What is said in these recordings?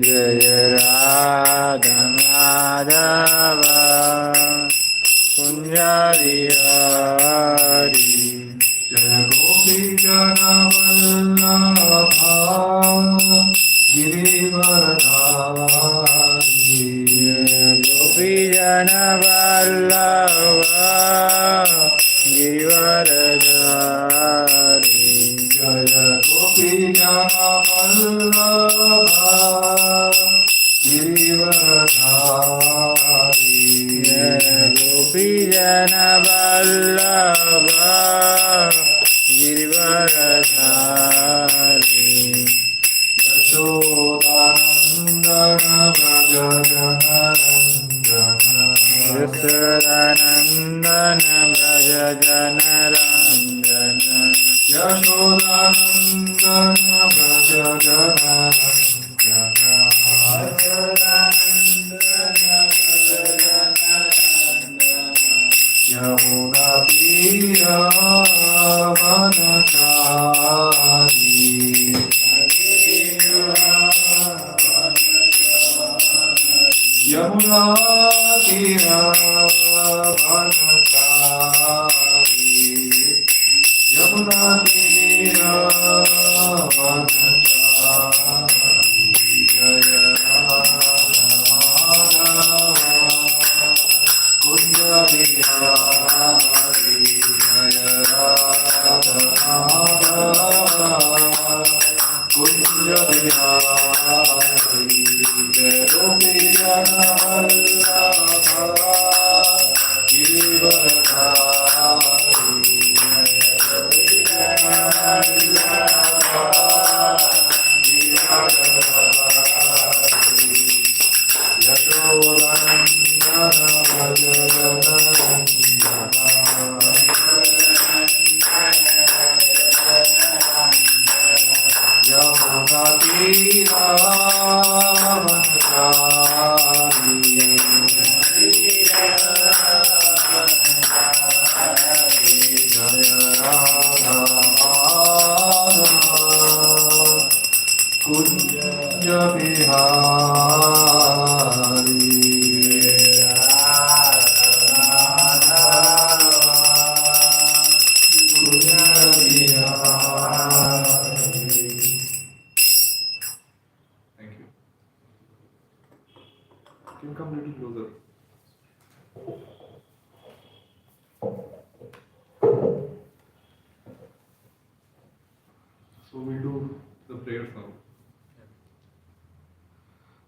जय राधा माधव कुंज बिहारी जय गोपी जन वल्लभा गिरिवरधारी गोपी जन वल्लभा गिरिवरधारी जय गोपी जन वल्लभा गिरिवरधारी जय गोपी जन वल्लभा गिरिवरधारी यशोदानन्दन व्रज जनरञ्जन यशोदानन्दन व्रज जनरञ्जन यशोदानन्दन व्रज जनरञ्जन यमुना तीरवनचारी यमुना तीरवनचारी यमुना तीरवनचारी जय कुंज बिहारी जय कुंज बिहारी जय गोपी जन वल्लभा गिरिवरधारी यशोदानन्दन व्रज जनरञ्जन यमुना तीरवनचारी जय Radha Madhav Kunj Bihari Kunj Bihari. Thank you. Can you come a little closer? So we do the prayers now.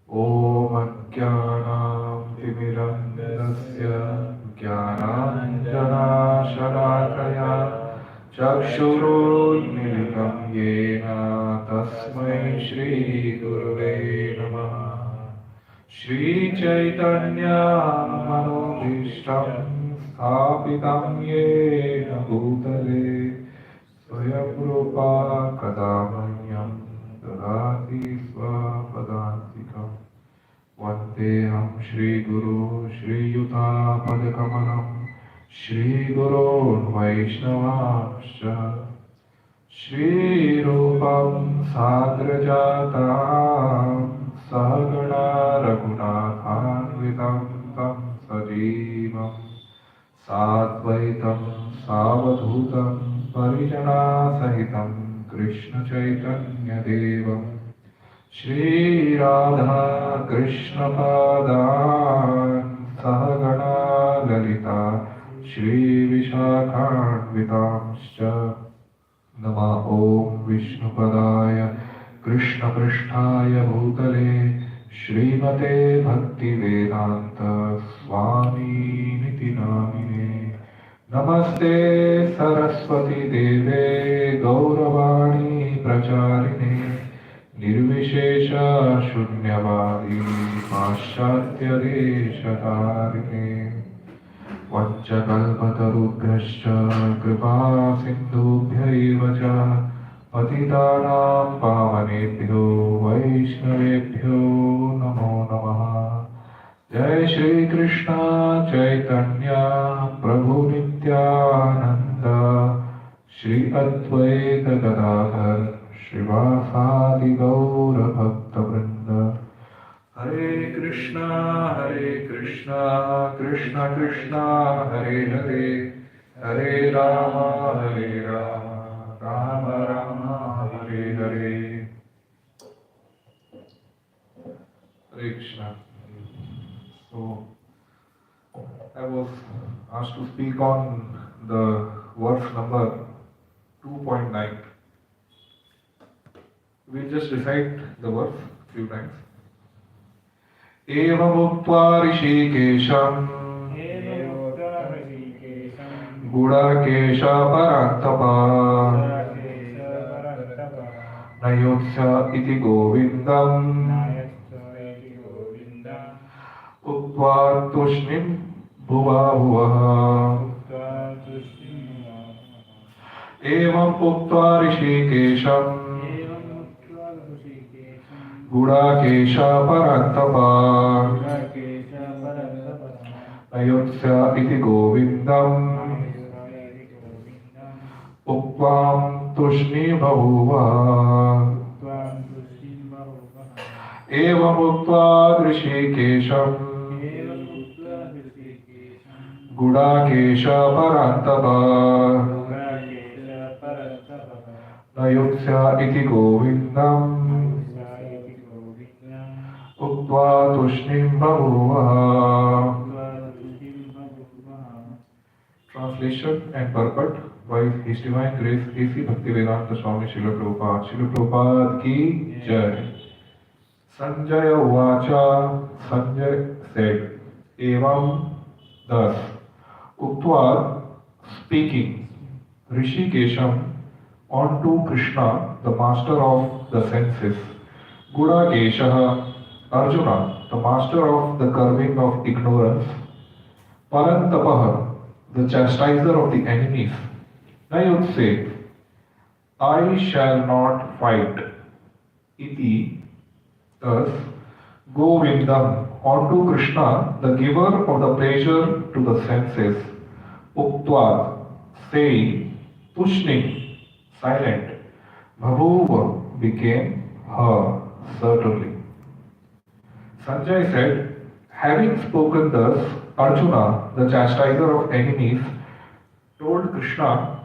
ॐ अज्ञानातिमिरन्धस्य ज्ञानाञ्जनशलाकया चक्षुरुन्मीलितं येन तस्मै श्रीगुरवे नमः। श्रीचैतन्यमनोभीष्टं स्थापितं येन भूतले स्वयं रूपा कदा मह्यं ददाति स्वपदान्तिकम्। वन्देऽहं श्रीगुरो श्रीयुतापदकमलं श्रीगुरोन् वैष्णवांश्च श्रीरूपं साग्रजातां सहगणा रघुनाथान्वितं तं सजीवं साद्वैतं सावधूतं परिजनासहितं कृष्णचैतन्यदेवम् श्रीराधा कृष्णपादान् सहगणा ललिता श्रीविशाखान्वितांश्च नमः। ॐ विष्णुपदाय कृष्णपृष्ठाय भूतले श्रीमते भक्तिवेदान्त स्वामिनिति नामिने। नमस्ते सरस्वती देवे गौरवाणी प्रचारिणे निर्विशेष शून्यवादी पाश्चात्यदेशतारिणे। वञ्चकल्पतरुभ्यश्च कृपा सिन्धुभ्यैव च पतितानां पावनेभ्यो वैष्णवेभ्यो नमो नमः। जय श्री कृष्ण चैतन्य प्रभु Nityanand Shri Advaita Gadadhar Shrivasadi Gaura Bhakta Vrinda. Hare Krishna, Krishna Krishna, Hare Hare, Hare Rama, Rama Rama, Hare Hare. Hare Krishna. So, I was asked to speak on the verse number 2.9. We'll just recite the verse a few times. एवमुक्त्वा ऋषिकेशम् गुडाकेशपरान्तपा न योत्स्य इति गोविन्दम् उक्त्वा तूष्णीं भुवा भुवः एवम् उक्त्वा ऋषिकेशम् गुडाकेशपरान्तपा न योत्स्य इति गोविन्दम् उक्त्वा तूष्णीं बभूव एवमुक्त्वा ऋषिकेशम् गुडाकेशपरान्तपा न योत्स्य इति गोविन्दम् उक्त्वा तूष्णीं बभूव. Translation and purport by His Divine Grace A.C. Bhaktivedanta Swami Srila Prabhupada. Srila Prabhupada ki jai. Sanjaya Uvacha. Sanjay said, Evam thus. Uktva speaking. Rishikesham onto Krishna, the master of the senses. Gudakeshaha Arjuna, the master of the curbing of ignorance. Parantapaha, the chastiser of the enemies. Nayotse, I shall not fight. Iti, thus, Govindam, onto Krishna, the giver of the pleasure to the senses. Uktva, saying, Tushning, silent. Bhavuva, became her, certainly. Sanjay said, having spoken thus, Arjuna, the chastiser of enemies, told Krishna,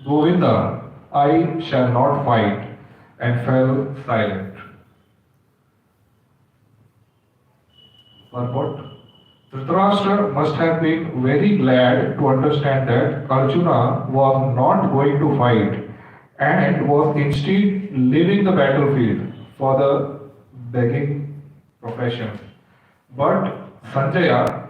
Govinda, I shall not fight, and fell silent. Purport. Dhritarashtra must have been very glad to understand that Arjuna was not going to fight and was instead leaving the battlefield for the begging profession. But Sanjaya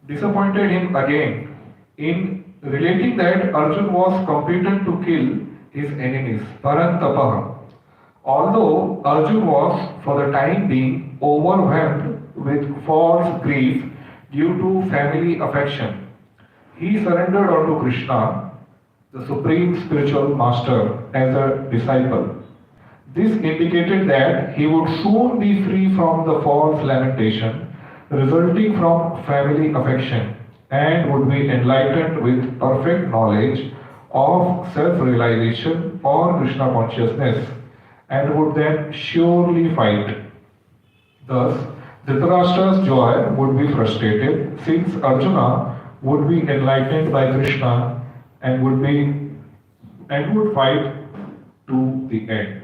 disappointed him again in relating that Arjun was competent to kill his enemies, Parantapaha. Although Arjun was for the time being overwhelmed with false grief due to family affection, he surrendered unto Krishna, the supreme spiritual master, as a disciple. This indicated that he would soon be free from the false lamentation resulting from family affection and would be enlightened with perfect knowledge of self-realization or Krishna consciousness and would then surely fight. Thus, Dhritarashtra's joy would be frustrated since Arjuna would be enlightened by Krishna and would fight to the end.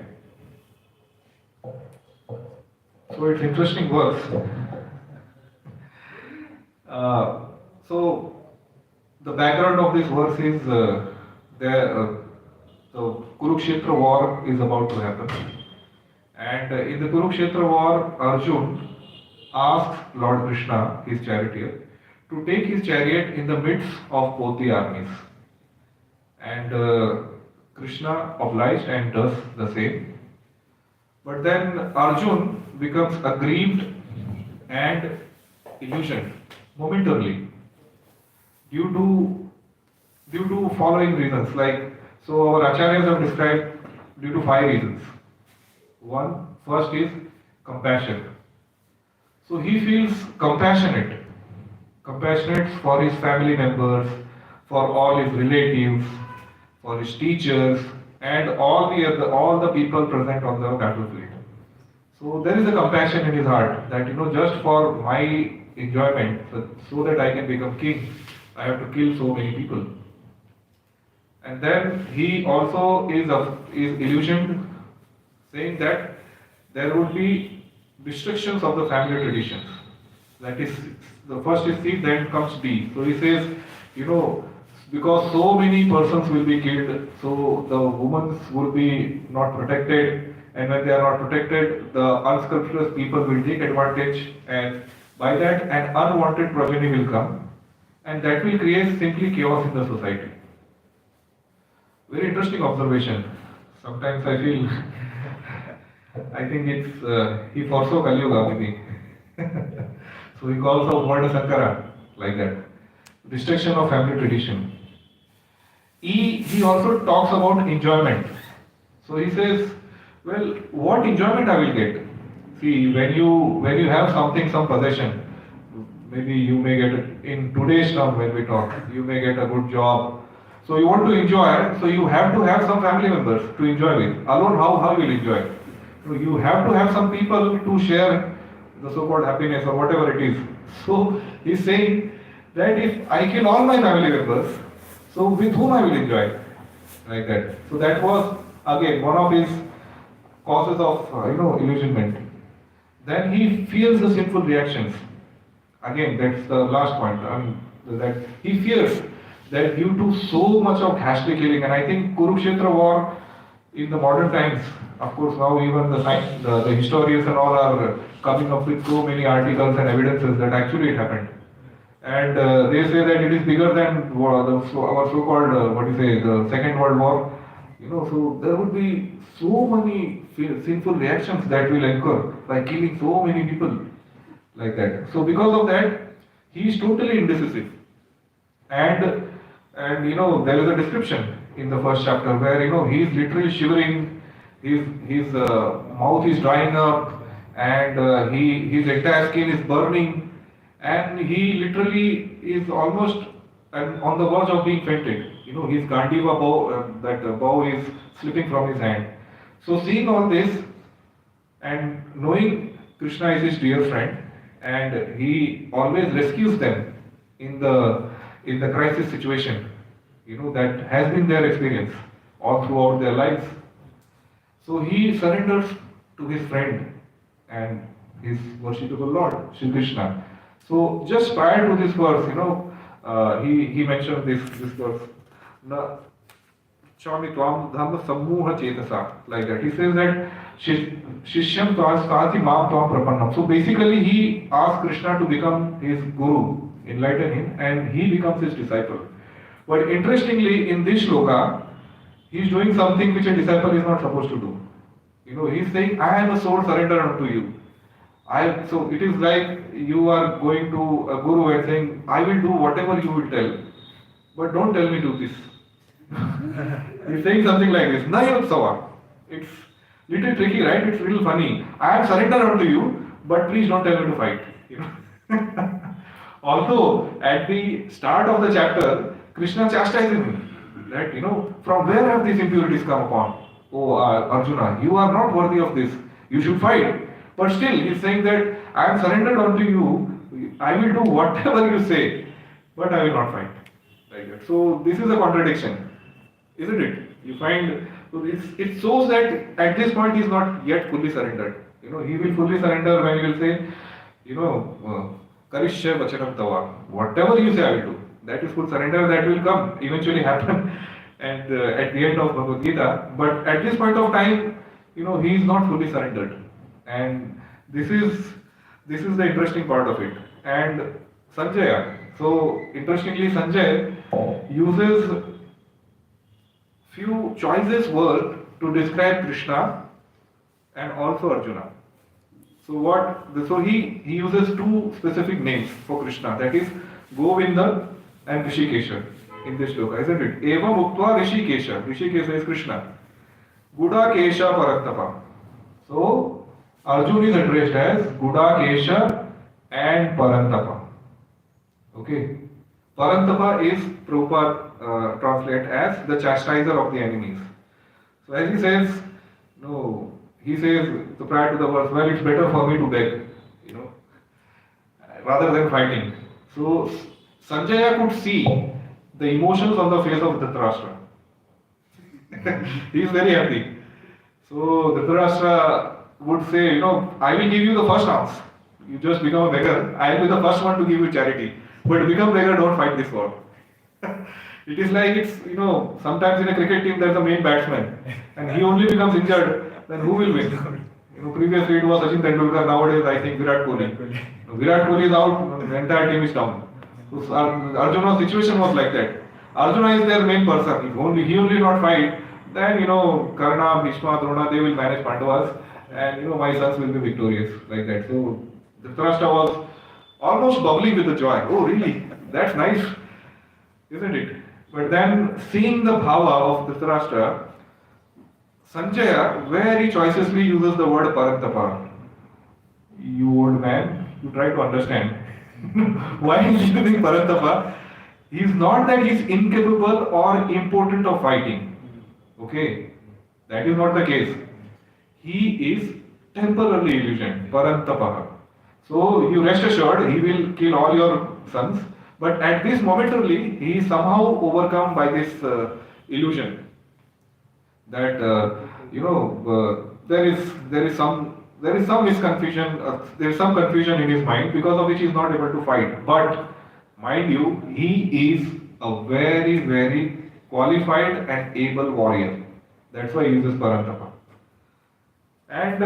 So it's interesting verse. So the background of this verse is the Kurukshetra war is about to happen, and in the Kurukshetra war, Arjun asks Lord Krishna, his charioteer, to take his chariot in the midst of both the armies, and Krishna obliged and does the same. But then Arjun becomes aggrieved and illusioned momentarily due to following reasons. So our acharyas have described due to 5 reasons. First is compassion. So he feels compassionate for his family members, for all his relatives, for his teachers, and all the people present on the battlefield. So there is a compassion in his heart that just for my enjoyment, so that I can become king, I have to kill so many people. And then he also is illusioned, saying that there would be restrictions of the family traditions. That is, the first is C, then comes D. So he says, because so many persons will be killed, so the women will be not protected, and when they are not protected, the unscrupulous people will take advantage, and by that, an unwanted progeny will come, and that will create simply chaos in the society. Very interesting observation. Sometimes I feel, I think he foresaw Kali Yuga maybe. So he calls out Varna Sankara like that. Destruction of family tradition. He also talks about enjoyment. So he says, well, what enjoyment I will get? See, when you have something, some possession, maybe you may get in today's term when we talk, you may get a good job. So you want to enjoy, so you have to have some family members to enjoy with. Alone, how you will enjoy? So you have to have some people to share the so-called happiness or whatever it is. So he's saying that if I kill all my family members, so with whom I will enjoy? Like that. So that was again one of his causes of illusionment. Then he feels the sinful reactions. Again, that's the last point. That he fears that due to so much of ghastly killing, and I think Kurukshetra war in the modern times, of course now even the historians and all are coming up with so many articles and evidences that actually it happened. And they say that it is bigger than our so-called, the Second World War. So there would be so many sinful reactions that will occur by killing so many people like that. So because of that, he is totally indecisive. And there is a description in the first chapter where he is literally shivering, his mouth is drying up, and his entire skin is burning, and he literally is almost on the verge of being fainted. His Gandiva bow, that bow is slipping from his hand. So seeing all this and knowing Krishna is his dear friend, and he always rescues them in the crisis situation, that has been their experience all throughout their lives. So he surrenders to his friend and his worshipable Lord, Shri Krishna. So just prior to this verse, he mentioned this verse, Na Chami Tvam Dhamma Sammuha Chetasa, like that. He says that Shishyam Tvastati Mam Tvam Prapannam. So basically he asks Krishna to become his guru, enlighten him, and he becomes his disciple. But interestingly, in this shloka, he is doing something which a disciple is not supposed to do. He is saying, I am a soul surrendered unto you. So it is like you are going to a guru and saying, I will do whatever you will tell, but don't tell me do this. He is saying something like this, Nayutsava. It's little tricky, right? It's little funny. I am surrendered unto you, but please don't tell me to fight. Although at the start of the chapter, Krishna chastises him that from where have these impurities come upon? Oh Arjuna, you are not worthy of this. You should fight. But still, he is saying that I am surrendered unto you. I will do whatever you say, but I will not fight. Like that. So this is a contradiction, isn't it? You find it shows that at this point he is not yet fully surrendered. He will fully surrender when he will say, Karishya Vachanam Tava. Whatever you say, I will do. That is full surrender. That will come, eventually happen, and at the end of Bhagavad Gita. But at this point of time, he is not fully surrendered, and this is the interesting part of it. And Sanjaya. So interestingly, Sanjay uses few choicest words to describe Krishna and also Arjuna. So he uses two specific names for Krishna, that is Govinda and Rishikesha in this shloka, isn't it? Evam Uktva Rishikesha. Rishikesha is Krishna. Gudakesha Paraktapa. So Arjuna is addressed as Gudakesha and Parantapa. Okay. Parantapa is Prabhupada translate as the chastiser of the enemies. So as he says, no, he says so prior to the verse, well, it's better for me to beg, you know, rather than fighting. So Sanjaya could see the emotions on the face of Dhritarashtra. He is very happy. So Dhritarashtra would say, I will give you the first chance. You just become a beggar. I will be the first one to give you charity. But become beggar, don't fight this war. It is like sometimes in a cricket team there's a main batsman and he only becomes injured, then who will win? Previously it was Sachin Tendulkar, nowadays I think Virat Kohli. Virat Kohli is out, the entire team is down. So Arjuna's situation was like that. Arjuna is their main person. If he only not fight, then Karna, Bhishma, Drona, they will manage Pandavas and my sons will be victorious like that. So Dhritarashtra was almost bubbling with the joy. Oh really? That's nice, isn't it? But then seeing the bhava of Dhritarashtra, Sanjaya very choicely uses the word parantapa. You old man, you try to understand. Why is he using parantapa? He is not that he is incapable or impotent of fighting. Okay, that is not the case. He is temporarily illusioned, parantapa. So you rest assured, he will kill all your sons. But at this momentarily, he is somehow overcome by this illusion that there is some misconfusion, there is some confusion in his mind because of which he is not able to fight. But mind you, he is a very very qualified and able warrior. That's why he uses Parantapa. And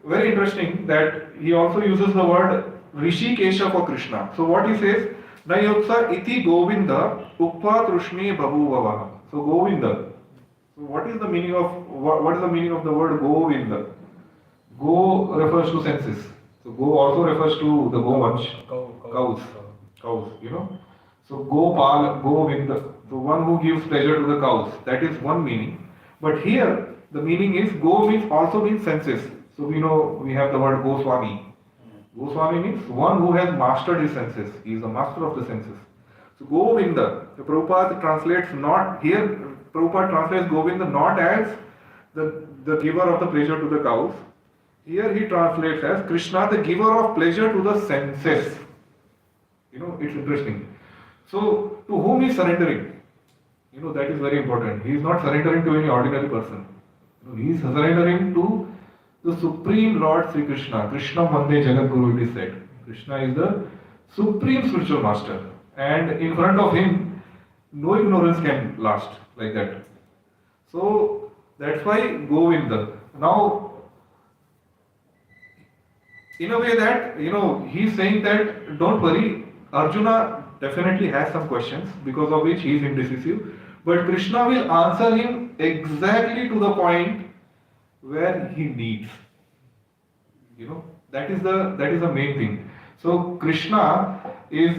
very interesting that he also uses the word Rishikesha for Krishna. So what he says, Nayotsa iti Govinda Uppa Trushni Babhuvavaha. So Govinda. So what is the meaning of the word Govinda? Go refers to senses. So go also refers to the Govansh, cows. So Gopal, Govinda, the one who gives pleasure to the cows. That is one meaning. But here the meaning is Go also means senses. So we have the word Goswami. Goswami means one who has mastered his senses. He is a master of the senses. So Govinda, the Prabhupada translates not here. Prabhupada translates Govinda not as the giver of the pleasure to the cows. Here he translates as Krishna, the giver of pleasure to the senses. It's interesting. So to whom he is surrendering? That is very important. He is not surrendering to any ordinary person. He is surrendering to the Supreme Lord Sri Krishna. Krishna Vande Jagat Guru, it is said. Krishna is the Supreme Spiritual Master. And in front of him, no ignorance can last like that. So that's why Govinda. Now, in a way that, he's saying that don't worry, Arjuna definitely has some questions because of which he is indecisive. But Krishna will answer him exactly to the point where he needs. That is the main thing. So Krishna is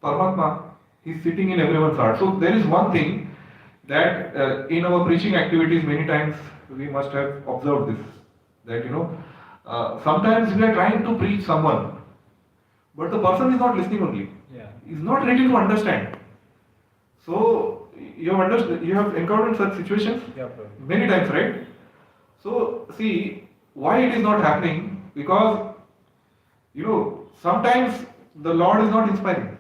Paramatma. He is sitting in everyone's heart. So there is one thing that in our preaching activities many times we must have observed this. That sometimes we are trying to preach someone, but the person is not listening only. Yeah. He is not ready to understand. So you have encountered such situations many times, right? So see why it is not happening, because sometimes the Lord is not inspiring.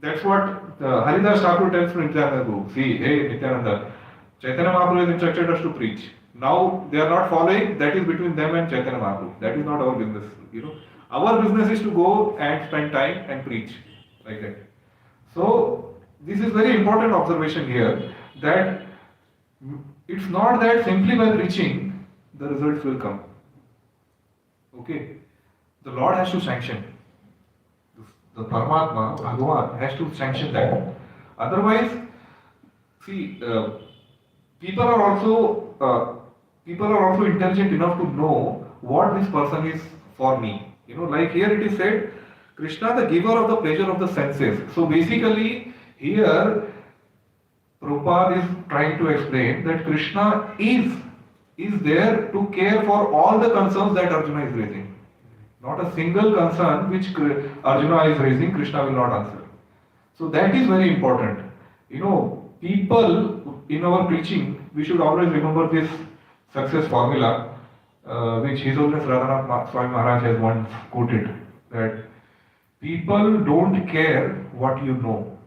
That's what Haridas Thakur tells to Nityananda Guru. See, hey Nityananda, Chaitanya Mahaprabhu has instructed us to preach. Now they are not following, that is between them and Chaitanya Mahaprabhu. That is not our business. Our business is to go and spend time and preach like that. So this is very important observation here, that it's not that simply by preaching the results will come. Okay, the Lord has to sanction. The Paramatma, Bhagavan, has to sanction that. Otherwise, see, people are also intelligent enough to know what this person is for me. Like here it is said, Krishna, the giver of the pleasure of the senses. So basically, here Prabhupada is trying to explain that Krishna is there to care for all the concerns that Arjuna is raising. Not a single concern which Arjuna is raising, Krishna will not answer. So that is very important. People in our preaching, we should always remember this success formula, which His Holiness Radhanath Swami Maharaj has once quoted, that people don't care what you know,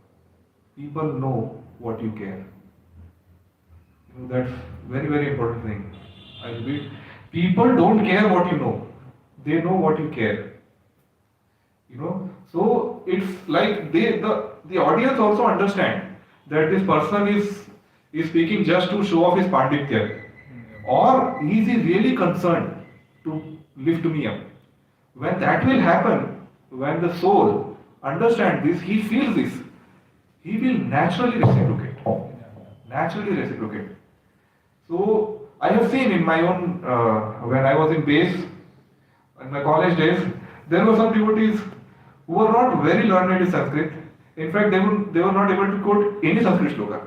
people know what you care. That's very, very important thing. I repeat, people don't care what you know, they know what you care. So it's like the audience also understand that this person is speaking just to show off his panditya, or is he really concerned to lift me up. When that will happen, when the soul understands this, he feels this, he will naturally reciprocate. Naturally reciprocate. So I have seen in my own, when I was in base, in my college days, there were some devotees who were not very learned in Sanskrit. In fact, they were not able to quote any Sanskrit shloka.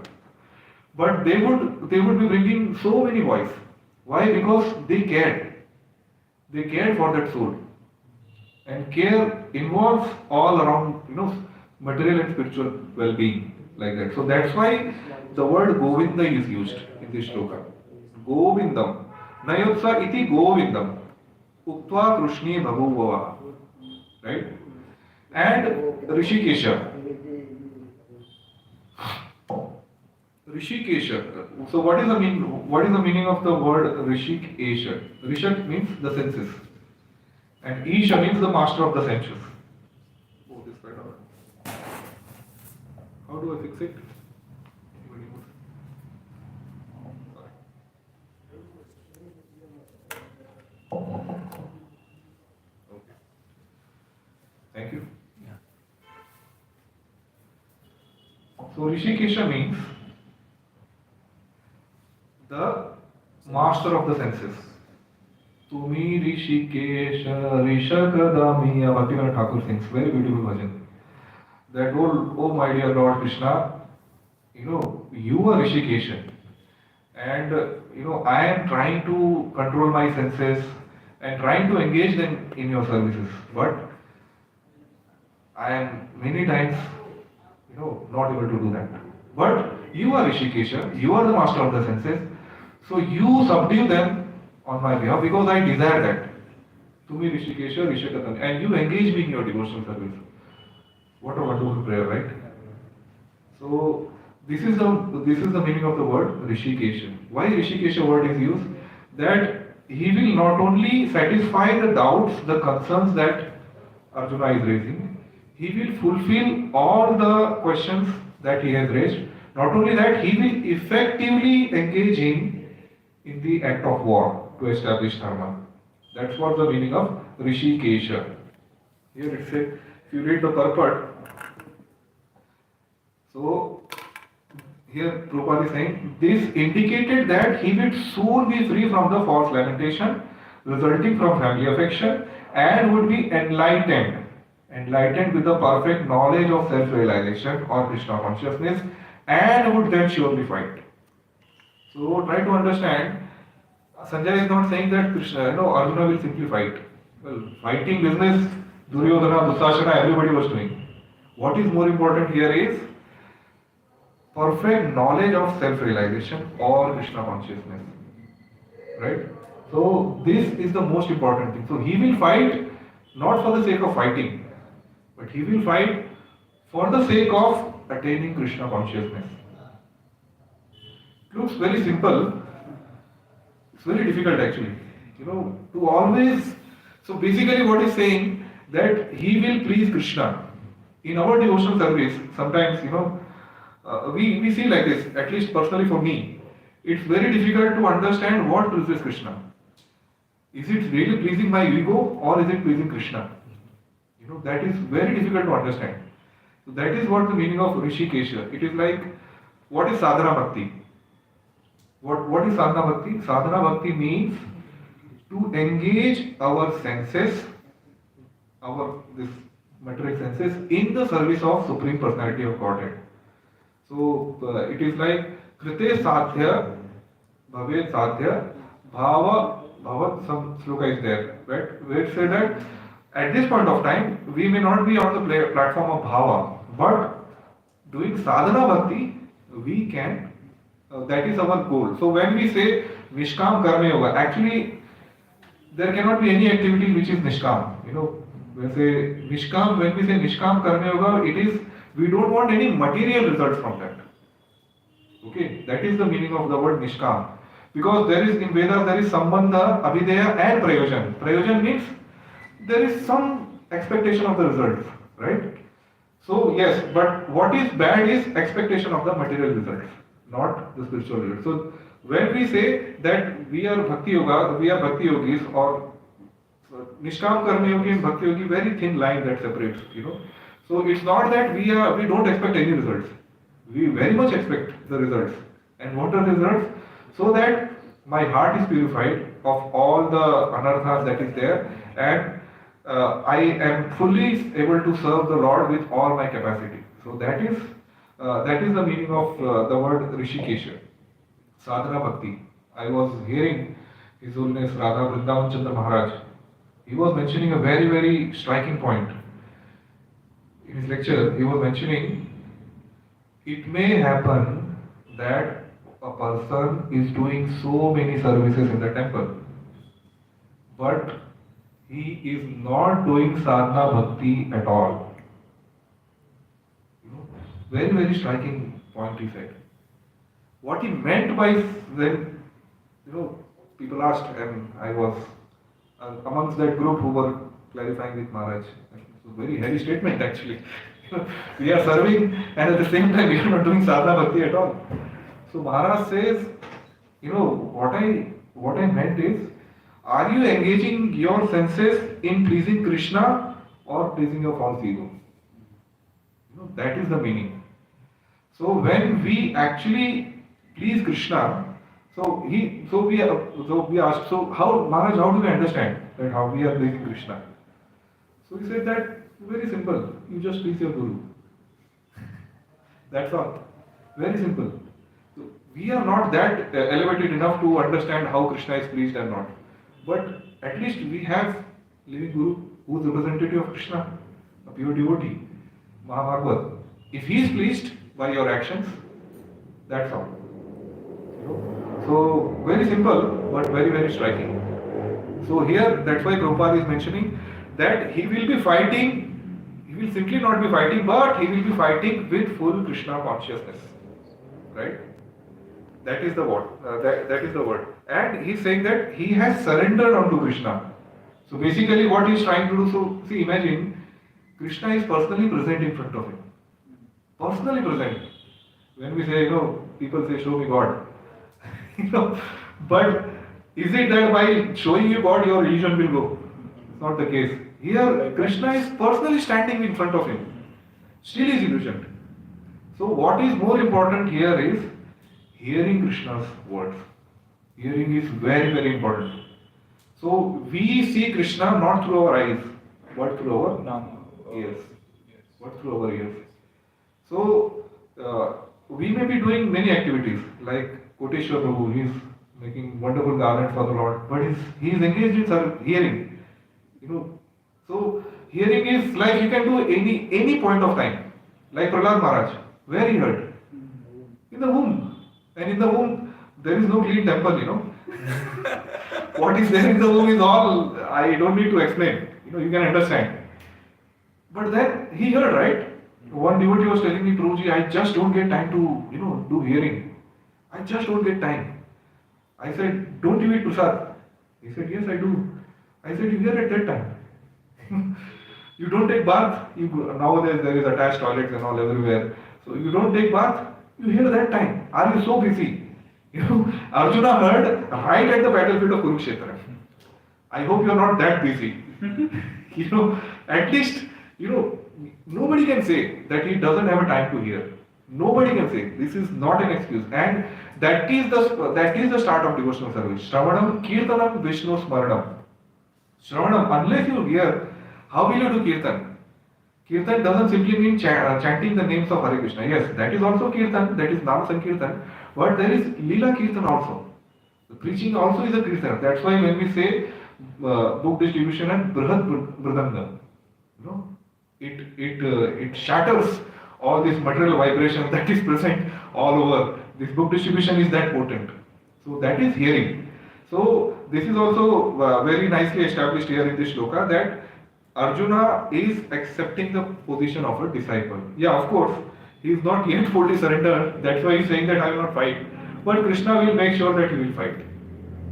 But they would be bringing so many voice. Why? Because they cared. They cared for that soul. And care involves all around, material and spiritual well-being, like that. So that's why the word Govinda is used in this shloka. Govindam. Nayotsa iti Govindam. Uktva Krishni Bhabuvava. Right? And Rishikesha. Rishikesha. So what is the meaning of the word Rishikesha? Rishak means the senses. And Isha means the master of the senses. Oh, this right now. How do I fix it? Anybody knows? Okay. Thank you. So Rishikesha means the master of the senses. Tumi Rishikesha Rishakadami, Bhaktivinoda Thakur sings, very beautiful version. That oh my dear Lord Krishna, you are Rishikesha, and I am trying to control my senses and trying to engage them in your services, but I am many times not able to do that. But you are Rishikesha, you are the master of the senses, so you subdue them on my behalf because I desire that. Tumi Rishikesha Rishakadami, and you engage me in your devotional service. What a wonderful prayer, right? So this is the meaning of the word Rishikesha. Why Rishikesha word is used? That he will not only satisfy the doubts, the concerns that Arjuna is raising, he will fulfill all the questions that he has raised. Not only that, he will effectively engage in the act of war to establish dharma. That's what the meaning of Rishikesha. Here it says, if you read the purport, so here Prabhupada is saying, this indicated that he would soon be free from the false lamentation resulting from family affection and would be enlightened with the perfect knowledge of self-realization or Krishna consciousness, and would then surely fight. So try to understand, Sanjay is not saying that Arjuna will simply fight. Well, fighting business, Duryodhana, Dusashana, everybody was doing. What is more important here is perfect knowledge of self-realization or Krishna consciousness. Right? So this is the most important thing. So he will fight not for the sake of fighting, but he will fight for the sake of attaining Krishna consciousness. It looks very simple. It's very difficult actually. To always. So basically, what he's saying that he will please Krishna. In our devotional service, sometimes we see like this. At least personally for me, it's very difficult to understand what pleases Krishna. Is it really pleasing my ego or is it pleasing Krishna? That is very difficult to understand. So that is what the meaning of Rishikesha. It is like, what is sadhana bhakti? What is sadhana bhakti? Sadhana bhakti means to engage our senses, this material senses, in the service of Supreme Personality of Godhead. So it is like Krite Sadhya, Bhavet Sadhya, Bhava, some sloka is there, right? Where it says that at this point of time, we may not be on the platform of Bhava, but doing sadhana bhakti, we can That is our goal. So when we say Nishkam Karma Yoga, actually there cannot be any activity which is Nishkam. When we say Nishkam Karma Yoga, it is, we don't want any material results from that. Okay, that is the meaning of the word Nishkam. Because there is, in Vedas, there is Sambandha, Abhideya and Prayojan. Prayojan means there is some expectation of the results, right? So yes, but what is bad is expectation of the material results, not the spiritual results. So when we say that we are Bhakti Yoga, we are Bhakti Yogis, or Nishkam Karma Yogi and Bhakti Yogi, very thin line that separates. So it's not that we don't expect any results. We very much expect the results. And what are the results? So that my heart is purified of all the anarthas that is there, and I am fully able to serve the Lord with all my capacity. So that is the meaning of the word Rishikesha, Sadhana Bhakti. I was hearing His Holiness Radha Vrindavan Chandra Maharaj. He was mentioning a very, very striking point. In his lecture, he was mentioning it may happen that a person is doing so many services in the temple, but he is not doing sadhana bhakti at all. Very, very striking point he said. What he meant by when, people asked, and I was amongst that group who were clarifying with Maharaj. It's a very heavy statement actually. We are serving and at the same time we are not doing sadhana bhakti at all. So Maharaj says, what I meant is, are you engaging your senses in pleasing Krishna or pleasing your false ego? That is the meaning. So when we actually please Krishna, we asked, so how, Maharaj, how do we understand that how we are pleasing Krishna? So he said that very simple. You just please your Guru. That's all. Very simple. So we are not that elevated enough to understand how Krishna is pleased or not. But at least we have living Guru who is representative of Krishna, a pure devotee, Mahabhagavad. If he is pleased by your actions, that's all. So very simple, but very, very striking. So here, that's why Prabhupada is mentioning that he will be fighting. He will simply not be fighting, but he will be fighting with full Krishna consciousness, right? That is the word. That is the word. And he's saying that he has surrendered unto Krishna. So basically, what he's trying to do. So see, imagine Krishna is personally present in front of him. Personally present. When we say, people say, "Show me God." But is it that by showing you God, your religion will go? It's not the case. Here, Krishna is personally standing in front of him. Still is illusioned. So what is more important here is hearing Krishna's words. Hearing is very, very important. So we see Krishna not through our eyes, but through our ears. But through our ears. So we may be doing many activities, like Koteshwar Prabhu, he is making wonderful garlands for the Lord, but he is engaged in hearing. So hearing is like you can do any point of time. Like Prahlad Maharaj, where he heard? In the womb. And in the womb, there is no clean temple, What is there in the womb is all, I don't need to explain. You can understand. But then he heard, right? One devotee was telling me, Prabhuji, I just don't get time to, do hearing. I just don't get time. I said, don't you eat prasad? He said, yes, I do. I said, you hear at that time. You don't take bath. Nowadays there is attached toilets and all everywhere. So you don't take bath, you hear that time. Are you so busy? Arjuna heard right at the battlefield of Kurukshetra. I hope you are not that busy. At least, nobody can say that he doesn't have a time to hear. Nobody can say. This is not an excuse. And that is the start of devotional service. Shravanam Kirtanam Vishnu Smaranam. Shravanam, unless you hear, how will you do Kirtan? Kirtan doesn't simply mean chanting the names of Hare Krishna. Yes, that is also Kirtan, that is Nam Sankirtan. But there is Leela Kirtan also. The preaching also is a Kirtan. That's why when we say book distribution and Brihad Mridanga, it shatters all these material vibrations that is present all over This book distribution is that potent. So that is hearing. So this is also very nicely established here in this shloka that Arjuna is accepting the position of a disciple. Yeah, of course, he is not yet fully surrendered. That's why he is saying that I will not fight. But Krishna will make sure that he will fight.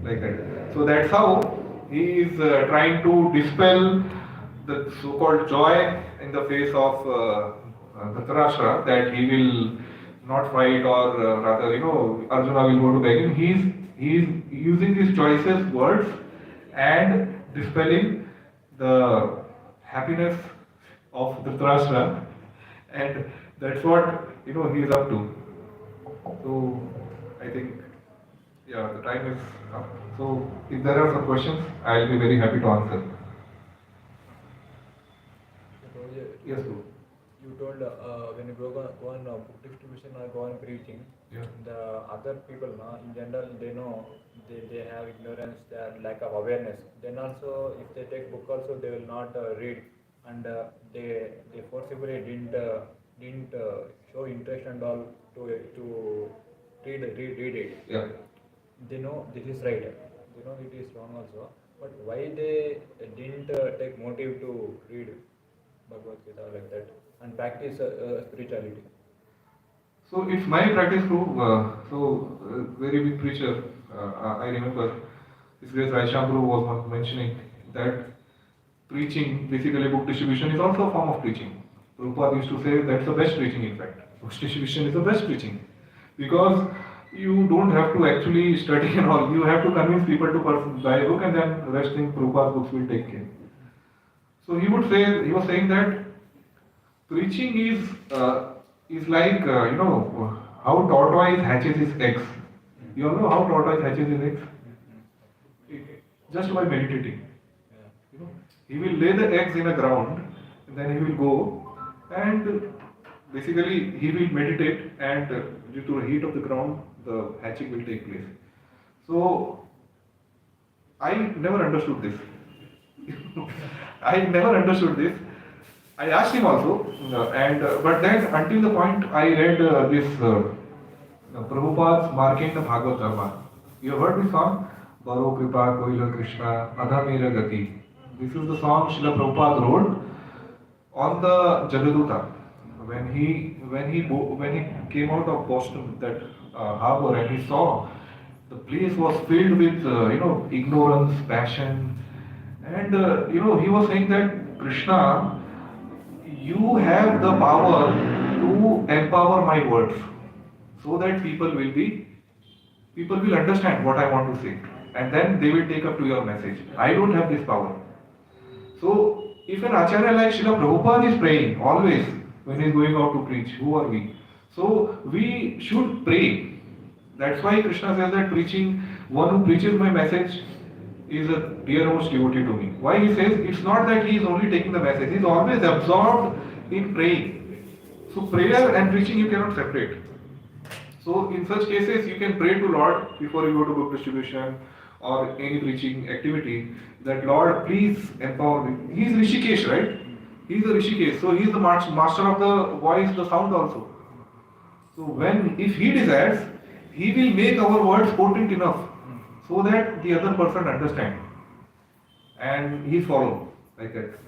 Like that. So that's how he is trying to dispel the so-called joy in the face of Dhritarashtra that he will not fight, or rather, Arjuna will go to beg him. He is using these choices words and dispelling the happiness of Dhritarashtra, and that's what he is up to. So I think, yeah, the time is up. So if there are some questions, I'll be very happy to answer. Yes, Guru. You told when you go on book distribution or go on preaching, Yeah. the other people in general they know they have ignorance, they are lack of awareness. Then also if they take book also they will not read, and they forcibly didn't show interest and all to read it. Yeah. They know this is right, they know it is wrong also, but why they didn't take motive to read Bhagavad Gita like that and practice spirituality? So it's my practice too. Very big preacher, I remember, His Grace Raisham Guru was mentioning that preaching, basically book distribution, is also a form of preaching. Prabhupada used to say that's the best preaching, in fact. Book distribution is the best preaching. Because you don't have to actually study and all. You have to convince people to buy a book, and then the rest thing Prabhupada's books will take care. So he was saying that preaching is like, how tortoise hatches its eggs. You all know how tortoise hatches its eggs? Just by meditating. He will lay the eggs in the ground, and then he will go, and basically he will meditate, and due to the heat of the ground, the hatching will take place. So I never understood this. I never understood this. I asked him also, but then until the point I read this Prabhupada's Marking the Bhagavad Dharma. You have heard this song? Baro Kripa Koila Krishna Adhamira Gati. This is the song Srila Prabhupada wrote on the Jagaduta when he came out of Boston, that harbor, and he saw the place was filled with ignorance, passion, and he was saying that Krishna, you have the power to empower my words so that people will understand what I want to say, and then they will take up to your message. I don't have this power. So if an Acharya like Srila Prabhupada is praying always when he is going out to preach, who are we? So we should pray. That's why Krishna says that one who preaches my message is a dearest devotee to me. Why he says? It's not that he is only taking the message, he is always absorbed in praying. So prayer and preaching you cannot separate. So in such cases you can pray to Lord before you go to book distribution or any preaching activity, that Lord, please empower me. He is Rishikesh, right? He is a Rishikesh. So he is the master of the voice, the sound also. So if he desires, he will make our words potent enough so that the other person understands and he follows like that.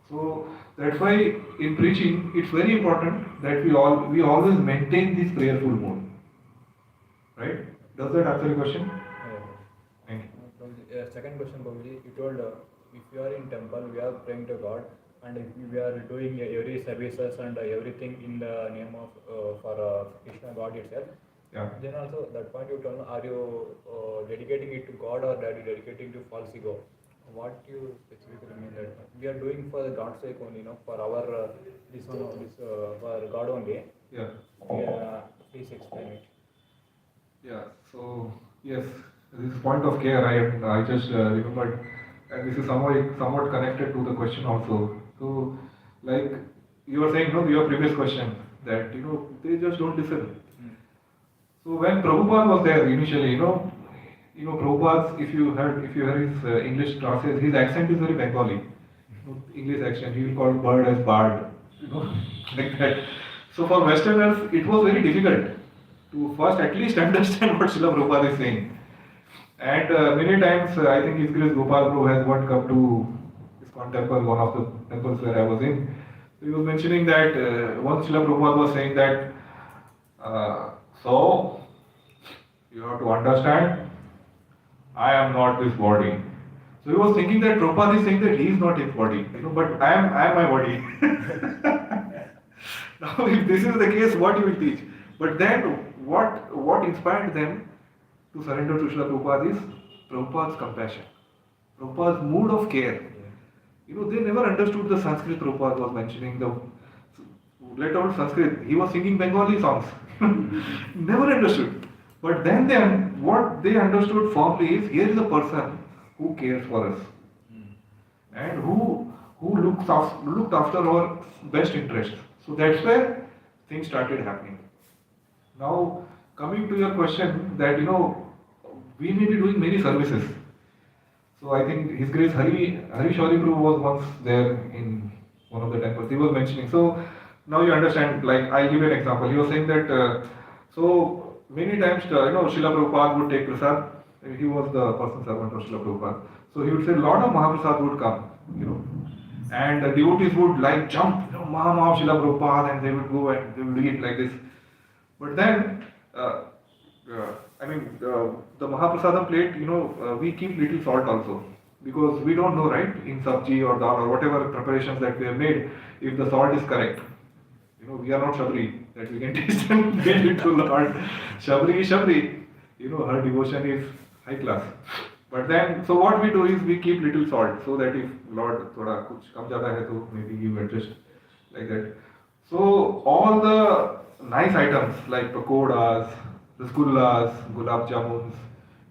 So that's why in preaching it's very important that we always maintain this prayerful mode. Right? Does that answer your question? Thank you. Second question, Prabhuji, you told if you are in temple, we are praying to God, and if we are doing every services and everything in the name of for Krishna God itself. Yeah. Then also that point you told, are you dedicating it to God or are you dedicating to false ego? What do you specifically mean that we are doing for the God's sake only, for our for God only? Yeah. Please explain it. Yeah. So yes, this point of care I just remembered, and this is somewhat connected to the question also. So like you were saying, your previous question that they just don't listen. So when Prabhupada was there initially, Prabhupada's, if you heard his English classes, his accent is very Bengali. English accent, he will call bird as bard, like that. So for Westerners, it was very difficult. to first at least understand what Srila Prabhupada is saying. And many times, I think His Grace Gopal Prabhu has what come to ISKCON temple, one of the temples where I was in. So he was mentioning that once Srila Prabhupada was saying that, so you have to understand, I am not this body. So he was thinking that Prabhupada is saying that he is not his body, but I am my body. Now, if this is the case, what you will teach? But then, what inspired them to surrender to Srila Prabhupada is Prabhupada's compassion, Prabhupada's mood of care. They never understood the Sanskrit Prabhupada was mentioning, let alone Sanskrit, he was singing Bengali songs. Never understood. But then what they understood firmly is, here is a person who cares for us and who looked after our best interests. So that's where things started happening. Now, coming to your question that, we may be doing many services. So I think His Grace Hari Shauri Prabhu was once there in one of the temples. He was mentioning. So now you understand, like I'll give you an example. He was saying that, so many times, Srila Prabhupada would take prasad. He was the personal servant of Srila Prabhupada. So he would say, lot of Mahaprasad would come, and the devotees would like jump, Maha Srila Prabhupada, and they would go and they would eat like this. But then, the Mahaprasadam plate, we keep little salt also. Because we don't know, right, in sabji or dal or whatever preparations that we have made, if the salt is correct. We are not Shabri, that we can taste and get it to Lord. Shabri is Shabri. Her devotion is high class. But then, so what we do is we keep little salt, so that if Lord thoda kuch kam jata hai, to maybe you adjust like that. So all the nice items like pakoras, rasgullas, gulab jamuns,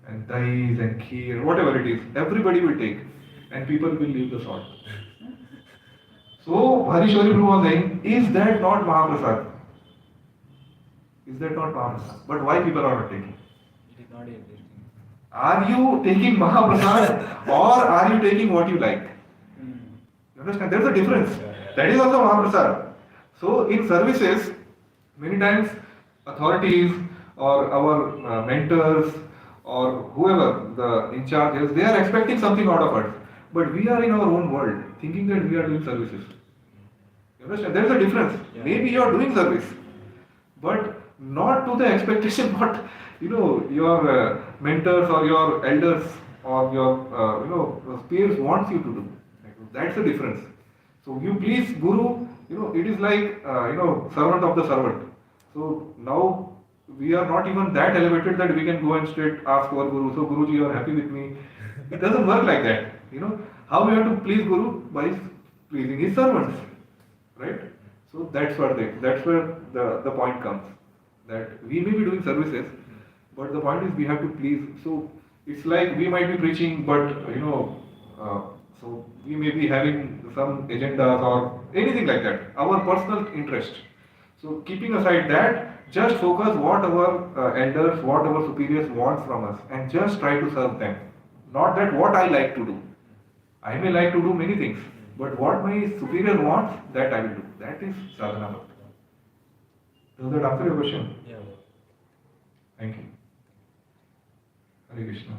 and dahis and kheer, whatever it is, everybody will take, and people will leave the salt. So Harishwari Prabhu was saying, is that not Mahaprasad? Is that not Mahaprasad? But why people are not taking? It is not existing. Are you taking Mahaprasad or are you taking what you like? You understand? There's a difference. That is also Mahaprasad. So in services, many times authorities or our mentors or whoever the in charge is, they are expecting something out of us. But we are in our own world, thinking that we are doing services. You understand? There is a difference. Yeah. Maybe you are doing service, but not to the expectation what your mentors or your elders or your peers wants you to do. That's the difference. So you please Guru. It is like servant of the servant. So now we are not even that elevated that we can go and straight ask our Guru. So Guruji, you are happy with me? It doesn't work like that. How we have to please Guru? By pleasing his servants, right? So that's where the point comes, that we may be doing services, but the point is we have to please. So it's like we might be preaching, but so we may be having some agendas or anything like that, our personal interest. So keeping aside that, just focus what our elders, what our superiors want from us, and just try to serve them. Not that what I like to do. I may like to do many things, but what my superior wants, that I will do. That is sadhana bhakti. Does that answer your question? Yeah. Thank you. Hare Krishna.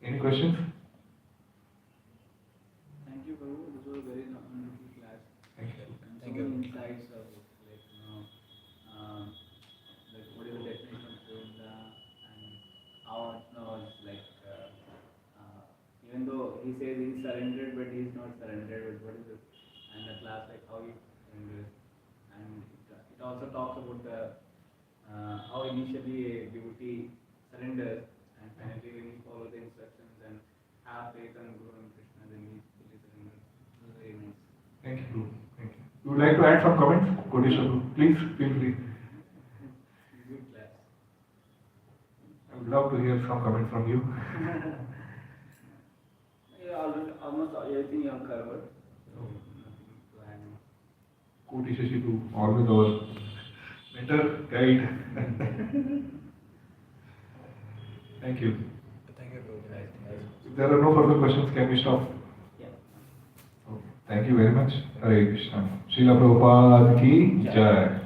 Any questions? Thank you, Prabhu. This was a very wonderful class. Thank you. And so Thank you. many insights of what is the definition of yoga and how it was even though he says he's surrendered, but he's not surrendered. But what is it? And the class how he surrenders, and it also talks about the how initially a devotee surrenders, and finally when he follows the instructions and have faith on Guru and Krishna, then he fully surrenders. It was very nice. Thank you, Guru. Thank you. You would like to add some comments? Kodeshwar, please feel free. Good class. I would love to hear some comments from you. Yeah, almost everything you have covered. So nothing to add. Koti Shashi, always our mentor, guide. Thank you. Thank you, Prabhuji. Nice. If there are no further questions, can we stop? Yeah. Okay. Thank you very much. Hare Krishna. Srila Prabhupada ki jai.